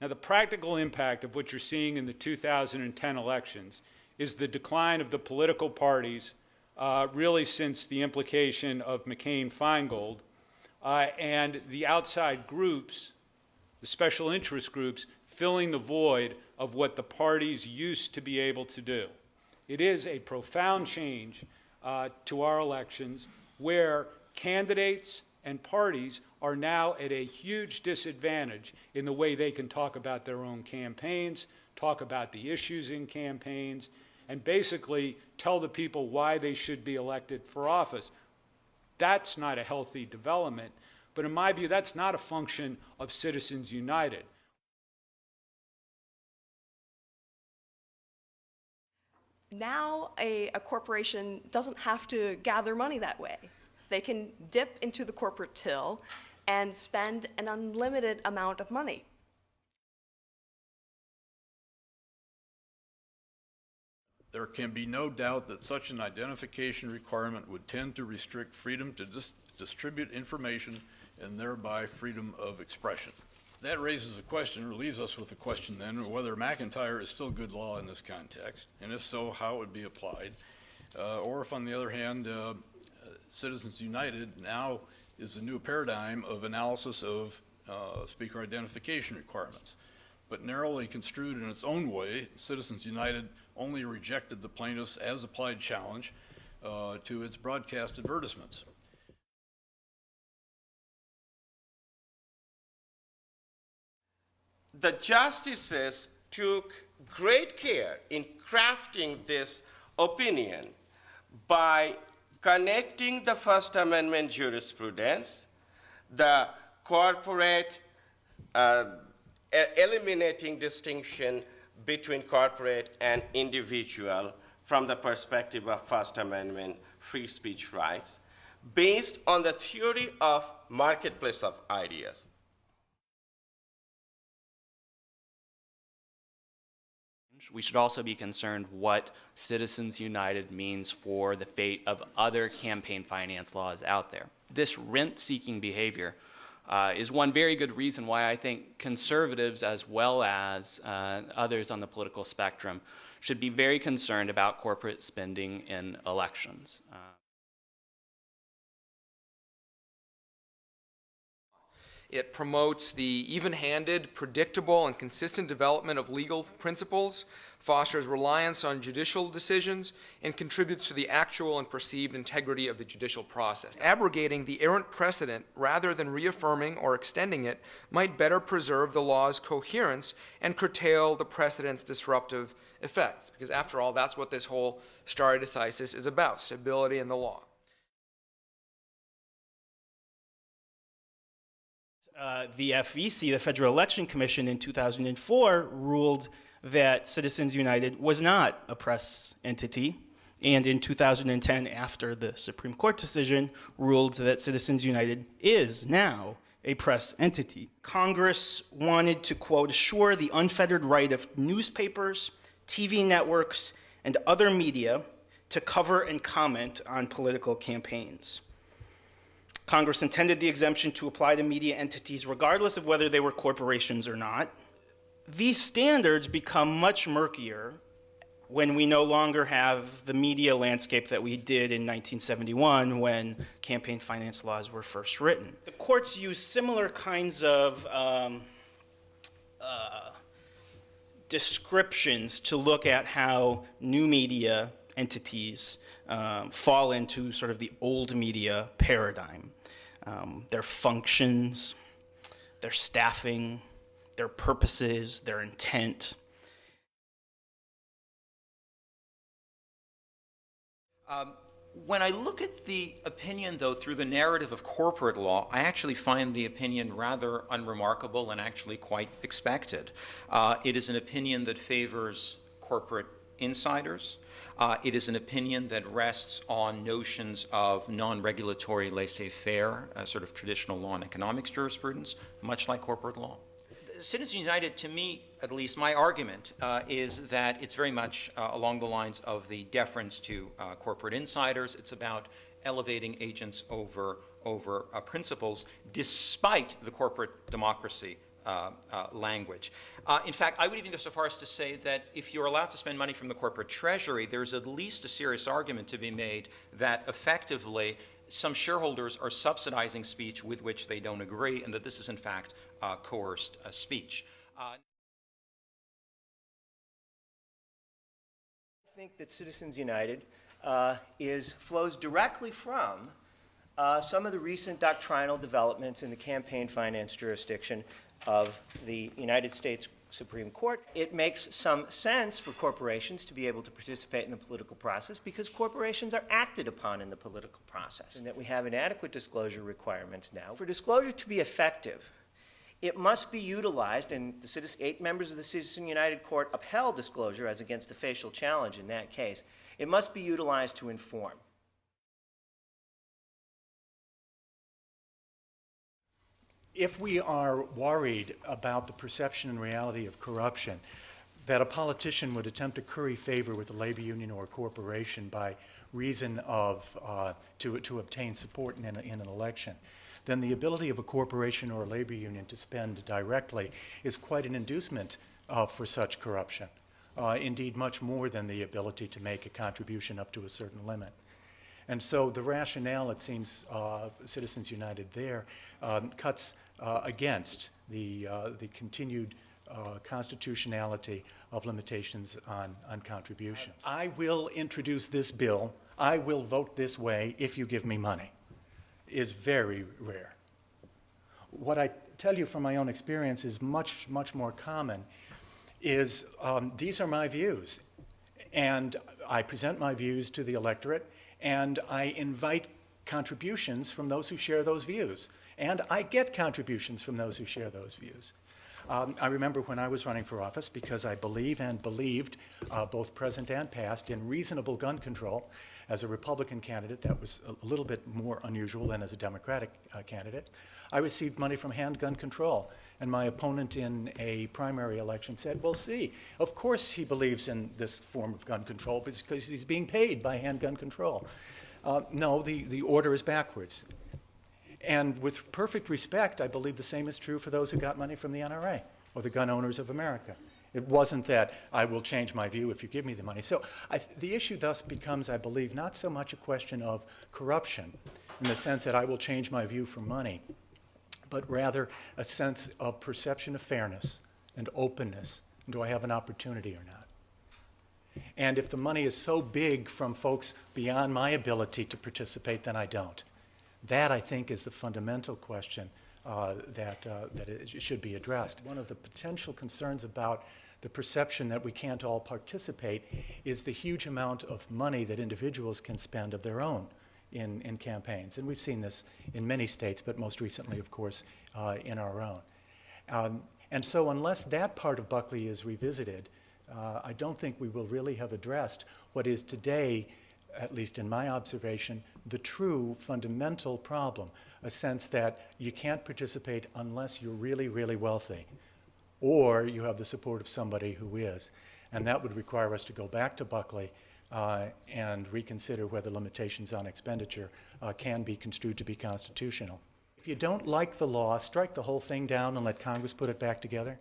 Now, the practical impact of what you're seeing in the 2010 elections is the decline of the political parties really since the implication of McCain-Feingold, and the outside groups, the special interest groups, filling the void of what the parties used to be able to do. It is a profound change to our elections where candidates and parties are now at a huge disadvantage in the way they can talk about their own campaigns, talk about the issues in campaigns, and basically tell the people why they should be elected for office. That's not a healthy development, but in my view, that's not a function of Citizens United. Now a corporation doesn't have to gather money that way. They can dip into the corporate till and spend an unlimited amount of money. There can be no doubt that such an identification requirement would tend to restrict freedom to distribute information and thereby freedom of expression. That raises a question, or leaves us with a question then, whether McIntyre is still good law in this context, and if so, how it would be applied, or if on the other hand, Citizens United now is a new paradigm of analysis of speaker identification requirements. But narrowly construed in its own way, Citizens United only rejected the plaintiff's as-applied challenge to its broadcast advertisements. The justices took great care in crafting this opinion by connecting the First Amendment jurisprudence, the corporate, eliminating distinction between corporate and individual from the perspective of First Amendment free speech rights, based on the theory of marketplace of ideas. We should also be concerned what Citizens United means for the fate of other campaign finance laws out there. This rent-seeking behavior is one very good reason why I think conservatives, as well as others on the political spectrum, should be very concerned about corporate spending in elections. It promotes the even-handed, predictable, and consistent development of legal principles, fosters reliance on judicial decisions, and contributes to the actual and perceived integrity of the judicial process. Abrogating the errant precedent rather than reaffirming or extending it might better preserve the law's coherence and curtail the precedent's disruptive effects, because after all, that's what this whole stare decisis is about, stability in the law. The FEC, the Federal Election Commission, in 2004 ruled that Citizens United was not a press entity, and in 2010, after the Supreme Court decision, ruled that Citizens United is now a press entity. Congress wanted to, quote, assure the unfettered right of newspapers, TV networks, and other media to cover and comment on political campaigns. Congress intended the exemption to apply to media entities regardless of whether they were corporations or not. These standards become much murkier when we no longer have the media landscape that we did in 1971 when campaign finance laws were first written. The courts use similar kinds of descriptions to look at how new media entities fall into sort of the old media paradigm. Their functions, their staffing, their purposes, their intent. When I look at the opinion, though, through the narrative of corporate law, I actually find the opinion rather unremarkable and actually quite expected. It is an opinion that favors corporate insiders. It is an opinion that rests on notions of non-regulatory laissez-faire, sort of traditional law and economics jurisprudence, much like corporate law. Citizens United, to me, at least my argument, is that it's very much along the lines of the deference to corporate insiders. It's about elevating agents over principles, despite the corporate democracy language. In fact, I would even go so far as to say that if you're allowed to spend money from the corporate treasury, there's at least a serious argument to be made that effectively some shareholders are subsidizing speech with which they don't agree, and that this is in fact coerced speech. I think that Citizens United flows directly from some of the recent doctrinal developments in the campaign finance jurisdiction of the United States Supreme Court. It makes some sense for corporations to be able to participate in the political process because corporations are acted upon in the political process, and that we have inadequate disclosure requirements now. For disclosure to be effective, it must be utilized, and the 8 members of the Citizens United Court upheld disclosure as against the facial challenge in that case. It must be utilized to inform. If we are worried about the perception and reality of corruption, that a politician would attempt to curry favor with a labor union or a corporation by reason of to obtain support in an election, then the ability of a corporation or a labor union to spend directly is quite an inducement for such corruption. Indeed, much more than the ability to make a contribution up to a certain limit. And so the rationale, it seems, Citizens United there cuts against the continued constitutionality of limitations on contributions. I will introduce this bill, I will vote this way if you give me money, is very rare. What I tell you from my own experience is much, much more common is these are my views, and I present my views to the electorate, and I invite contributions from those who share those views. And I get contributions from those who share those views. I remember when I was running for office, because I believe and believed, both present and past, in reasonable gun control. As a Republican candidate, that was a little bit more unusual than as a Democratic candidate. I received money from handgun control, and my opponent in a primary election said, well, see, of course he believes in this form of gun control because he's being paid by handgun control. No, the order is backwards. And with perfect respect, I believe the same is true for those who got money from the NRA or the Gun Owners of America. It wasn't that I will change my view if you give me the money. So the issue thus becomes, I believe, not so much a question of corruption in the sense that I will change my view for money, but rather a sense of perception of fairness and openness. Do I have an opportunity or not? And if the money is so big from folks beyond my ability to participate, then I don't. That, I think, is the fundamental question that it should be addressed. One of the potential concerns about the perception that we can't all participate is the huge amount of money that individuals can spend of their own in campaigns. And we've seen this in many states, but most recently, of course, in our own. And so unless that part of Buckley is revisited, I don't think we will really have addressed what is today, at least in my observation, the true fundamental problem, a sense that you can't participate unless you're really, really wealthy, or you have the support of somebody who is. And that would require us to go back to Buckley and reconsider whether limitations on expenditure can be construed to be constitutional. If you don't like the law, strike the whole thing down and let Congress put it back together.